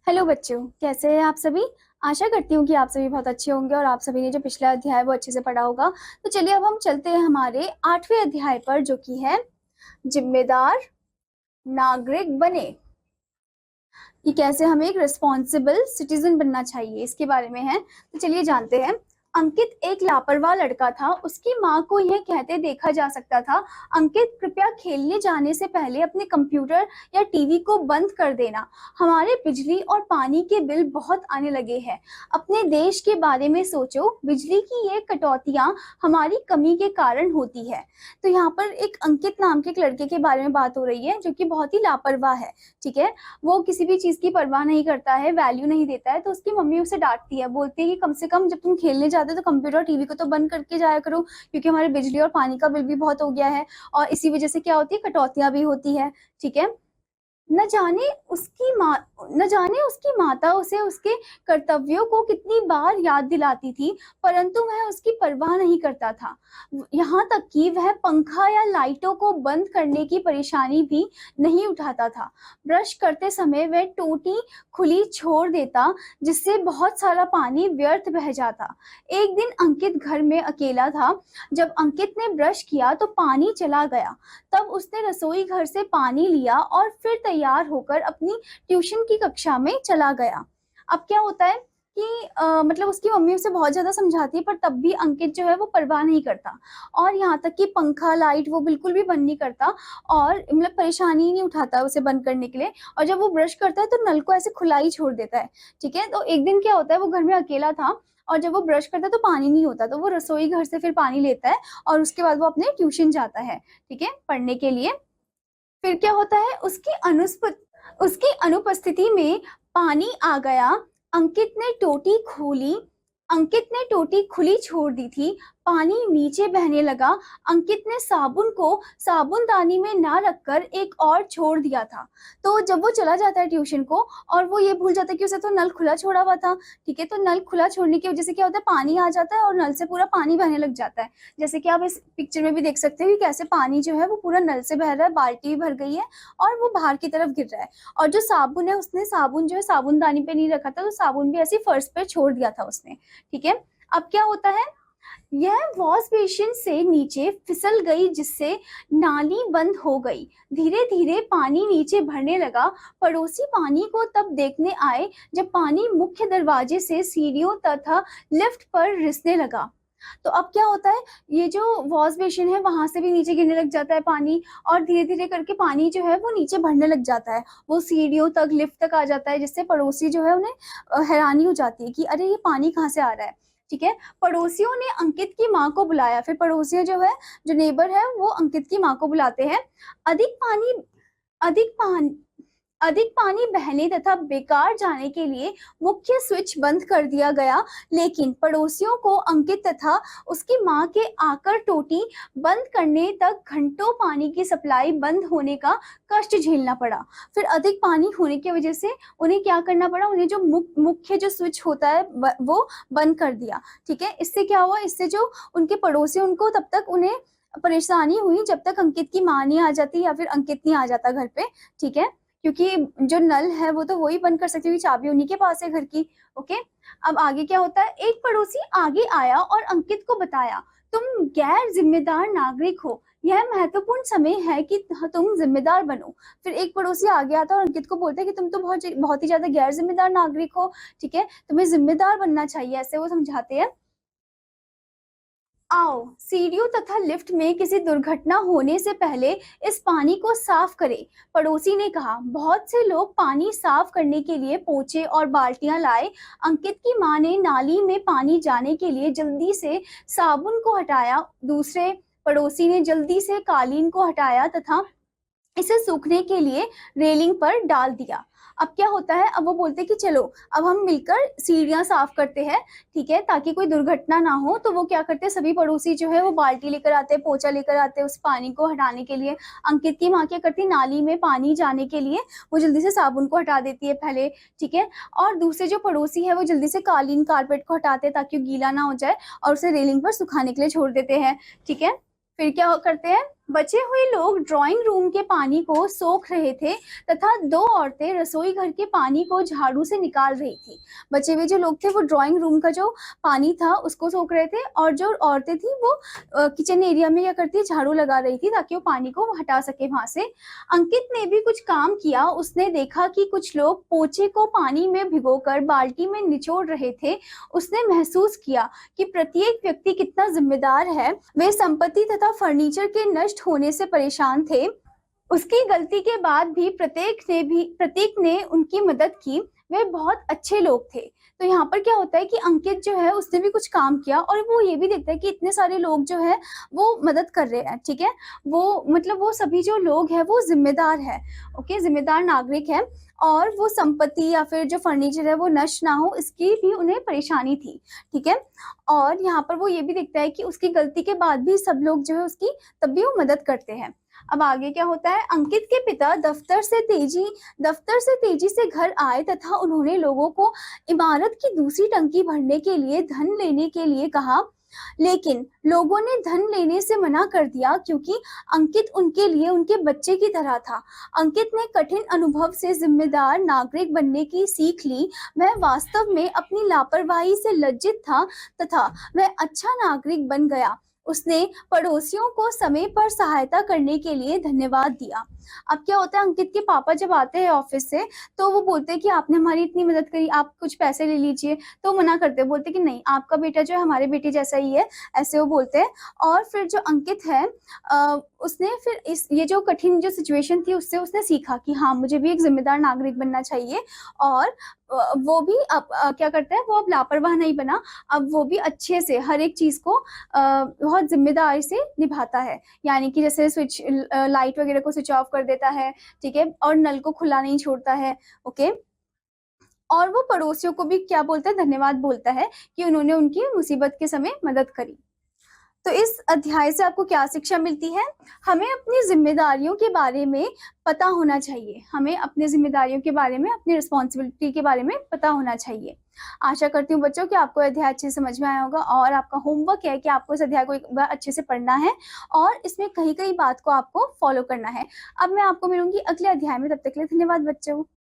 Hello बच्चों, कैसे हैं आप सभी। आशा करती हूँ कि आप सभी बहुत अच्छे होंगे और आप सभी ने जो पिछला अध्याय है वो अच्छे से पढ़ा होगा। तो चलिए अब हम चलते हैं हमारे 8वें अध्याय पर, जो कि है जिम्मेदार नागरिक बने, कि कैसे हमें एक रिस्पॉन्सिबल सिटीजन बनना चाहिए, इसके बारे में है। तो चलिए जानते हैं। अंकित एक लापरवाह लड़का था। उसकी माँ को यह कहते देखा जा सकता था, अंकित कृपया खेलने जाने से पहले अपने कंप्यूटर या टीवी को बंद कर देना, हमारे बिजली और पानी के बिल बहुत आने लगे हैं। अपने देश के बारे में सोचो, बिजली की ये कटौतियां हमारी कमी के कारण होती है। तो यहाँ पर एक अंकित नाम के एक लड़के के बारे में बात हो रही है, जो कि बहुत ही लापरवाह है। ठीक है, वो किसी भी चीज की परवाह नहीं करता है, वैल्यू नहीं देता है। तो उसकी मम्मी उसे डांटती है, बोलती है कि कम से कम जब तुम खेलने जाते हो तो कंप्यूटर और टीवी को तो बंद करके जाया करो, क्योंकि हमारे बिजली और पानी का बिल भी बहुत हो गया है और इसी वजह से क्या होती है, कटौतियां भी होती है। ठीक है, न जाने उसकी माता उसे उसके कर्तव्यों को कितनी बार याद दिलाती थी, परंतु वह उसकी परवाह नहीं करता था। यहाँ तक कि वह पंखा या लाइटों को बंद करने की परेशानी भी नहीं उठाता था। ब्रश करते समय वह टोटी खुली छोड़ देता, जिससे बहुत सारा पानी व्यर्थ बह जाता। एक दिन अंकित घर में अकेला था। जब अंकित ने ब्रश किया तो पानी चला गया। तब उसने रसोई घर से पानी लिया और फिर तैयार होकर अपनी ट्यूशन की कक्षा में चला गया। अब क्या होता है कि मतलब उसकी मम्मी उसे बहुत ज्यादा समझाती है, पर तब भी अंकित जो है वो परवाह नहीं करता, और यहाँ तक कि पंखा लाइट वो बिल्कुल भी बंद नहीं करता, और मतलब परेशानी नहीं उठाता उसे बंद करने के लिए। और जब वो ब्रश करता है तो नल को ऐसे खुला ही छोड़ देता है। ठीक है, तो एक दिन क्या होता है, वो घर में अकेला था और जब वो ब्रश करता है तो पानी नहीं होता, तो वो रसोई घर से फिर पानी लेता है और उसके बाद वो अपने ट्यूशन जाता है, ठीक है, पढ़ने के लिए। फिर क्या होता है, उसकी अनुपस्थिति में पानी आ गया। अंकित ने टोटी खोली अंकित ने टोटी खुली छोड़ दी थी। पानी नीचे बहने लगा। अंकित ने साबुन को साबुनदानी में ना रखकर एक और छोड़ दिया था। तो जब वो चला जाता है ट्यूशन को, और वो ये भूल जाता है कि उसे तो नल खुला छोड़ा हुआ था। ठीक है, तो नल खुला छोड़ने की वजह से क्या होता है, पानी आ जाता है और नल से पूरा पानी बहने लग जाता है। जैसे कि आप इस पिक्चर में भी देख सकते हो कि कैसे पानी जो है वो पूरा नल से बह रहा है, बाल्टी भी भर गई है और वो बाहर की तरफ गिर रहा है। और जो साबुन है, उसने साबुन जो है साबुनदानी पे नहीं रखा था, तो साबुन भी ऐसे फर्श पे छोड़ दिया था उसने। ठीक है, अब क्या होता है, यह वॉश बेसिन से नीचे फिसल गई, जिससे नाली बंद हो गई। धीरे धीरे पानी नीचे भरने लगा। पड़ोसी पानी को तब देखने आए जब पानी मुख्य दरवाजे से सीढ़ियों तथा लिफ्ट पर रिसने लगा। तो अब क्या होता है, ये जो वॉश बेसिन है वहां से भी नीचे गिरने लग जाता है पानी, और धीरे धीरे करके पानी जो है वो नीचे भरने लग जाता है, वो सीढ़ियों तक लिफ्ट तक आ जाता है, जिससे पड़ोसी जो है उन्हें हैरानी हो जाती है कि अरे ये पानी कहाँ से आ रहा है। ठीक है, पड़ोसियों ने अंकित की माँ को बुलाया। फिर पड़ोसी जो है, जो नेबर है, वो अंकित की माँ को बुलाते हैं। अधिक पानी अधिक पानी अधिक पानी बहने तथा बेकार जाने के लिए मुख्य स्विच बंद कर दिया गया, लेकिन पड़ोसियों को अंकित तथा उसकी मां के आकर टोटी बंद करने तक घंटों पानी की सप्लाई बंद होने का कष्ट झेलना पड़ा। फिर अधिक पानी होने की वजह से उन्हें क्या करना पड़ा, उन्हें जो मुख्य जो स्विच होता है वो बंद कर दिया। ठीक है, इससे क्या हुआ, इससे जो उनके पड़ोसी, उनको तब तक उन्हें परेशानी हुई जब तक अंकित की माँ नहीं आ जाती या फिर अंकित नहीं आ जाता घर पे। ठीक है, क्योंकि जो नल है वो तो वही बंद कर सकती है, चाबी उन्हीं के पास है घर की। ओके, अब आगे क्या होता है, एक पड़ोसी आगे आया और अंकित को बताया, तुम गैर जिम्मेदार नागरिक हो, यह महत्वपूर्ण समय है कि तुम जिम्मेदार बनो। फिर एक पड़ोसी आगे आता है और अंकित को बोलता है कि तुम तो बहुत बहुत ही ज्यादा गैर जिम्मेदार नागरिक हो। ठीक है, तुम्हें जिम्मेदार बनना चाहिए, ऐसे वो समझाते हैं। आओ, सीढ़ियों तथा लिफ्ट में किसी दुर्घटना होने से पहले इस पानी को साफ करें, पड़ोसी ने कहा। बहुत से लोग पानी साफ करने के लिए पोंछे और बाल्टियां लाए। अंकित की मां ने नाली में पानी जाने के लिए जल्दी से साबुन को हटाया। दूसरे पड़ोसी ने जल्दी से कालीन को हटाया तथा इसे सूखने के लिए रेलिंग पर डाल दिया। अब क्या होता है, अब वो बोलते हैं कि चलो अब हम मिलकर सीढ़ियां साफ करते हैं, ठीक है, ताकि कोई दुर्घटना ना हो। तो वो क्या करते हैं, सभी पड़ोसी जो है वो बाल्टी लेकर आते हैं, पोछा लेकर आते हैं उस पानी को हटाने के लिए। अंकित की माँ क्या करती है, नाली में पानी जाने के लिए वो जल्दी से साबुन को हटा देती है पहले। ठीक है, और दूसरे जो पड़ोसी है वो जल्दी से कालीन कारपेट को हटाते हैं ताकि वो गीला ना हो जाए, और उसे रेलिंग पर सुखाने के लिए छोड़ देते हैं। ठीक है, फिर क्या करते हैं, बचे हुए लोग ड्राइंग रूम के पानी को सोख रहे थे तथा दो औरतें रसोई घर के पानी को झाड़ू से निकाल रही थी। बचे हुए जो लोग थे वो ड्राइंग रूम का जो पानी था उसको सोख रहे थे और जो औरतें थी वो किचन एरिया में क्या करती झाड़ू लगा रही थी ताकि वो पानी को हटा सके वहां से। अंकित ने भी कुछ काम किया। उसने देखा कि कुछ लोग पोछे को पानी में भिगोकर बाल्टी में निचोड़ रहे थे। उसने महसूस किया कि प्रत्येक व्यक्ति कितना जिम्मेदार है। वे संपत्ति तथा फर्नीचर के नष्ट होने से परेशान थे। उसकी गलती के बाद भी प्रत्येक ने उनकी मदद की। वे बहुत अच्छे लोग थे। तो यहाँ पर क्या होता है कि अंकित जो है उसने भी कुछ काम किया और वो ये भी देखता है कि इतने सारे लोग जो है वो मदद कर रहे हैं। ठीक है, वो मतलब वो सभी जो लोग हैं वो जिम्मेदार है। ओके, जिम्मेदार नागरिक है और वो संपत्ति या फिर जो फर्नीचर है वो नष्ट ना हो इसकी भी उन्हें परेशानी थी। ठीक है, और यहाँ पर वो ये भी देखता है कि उसकी गलती के बाद भी सब लोग जो है उसकी तब भी वो मदद करते हैं। अब आगे क्या होता है, अंकित के पिता दफ्तर से तेजी से घर आए तथा उन्होंने लोगों को इमारत की दूसरी टंकी भरने के लिए धन लेने के लिए कहा। लेकिन लोगों ने धन लेने से मना कर दिया क्योंकि अंकित उनके लिए उनके बच्चे की तरह था। अंकित ने कठिन अनुभव से जिम्मेदार नागरिक बनने की सीख ली। वह वास्तव में अपनी लापरवाही से लज्जित था तथा वह अच्छा नागरिक बन गया। उसने पड़ोसियों को समय पर सहायता करने के लिए धन्यवाद दिया। अब क्या होता है, अंकित के पापा जब आते हैं ऑफिस से तो वो बोलते हैं कि आपने हमारी इतनी मदद करी, आप कुछ पैसे ले लीजिए। तो मना करते हैं, बोलते हैं कि नहीं, आपका बेटा जो है हमारे बेटे जैसा ही है, ऐसे वो बोलते हैं। और फिर जो अंकित है उसने फिर ये जो कठिन जो सिचुएशन थी उससे उसने सीखा कि हाँ मुझे भी एक जिम्मेदार नागरिक बनना चाहिए। और वो भी अब क्या करता है, वो अब लापरवाह नहीं बना। अब वो भी अच्छे से हर एक चीज को बहुत जिम्मेदारी से निभाता है। यानी कि जैसे लाइट वगैरह को स्विच ऑफ कर देता है। ठीक है, और नल को खुला नहीं छोड़ता है। ओके, और वो पड़ोसियों को भी क्या बोलता है, धन्यवाद बोलता है कि उन्होंने उनकी मुसीबत के समय मदद करी। तो इस अध्याय से आपको क्या शिक्षा मिलती है? हमें अपनी जिम्मेदारियों के बारे में पता होना चाहिए। हमें अपनी जिम्मेदारियों के बारे में, अपनी रिस्पॉन्सिबिलिटी के बारे में पता होना चाहिए। आशा करती हूँ बच्चों कि आपको अध्याय अच्छे से समझ में आया होगा और आपका होमवर्क है कि आपको इस अध्याय को एक बार अच्छे से पढ़ना है और इसमें कहीं कहीं बात को आपको फॉलो करना है। अब मैं आपको मिलूंगी अगले अध्याय में, तब तक के लिए धन्यवाद बच्चों।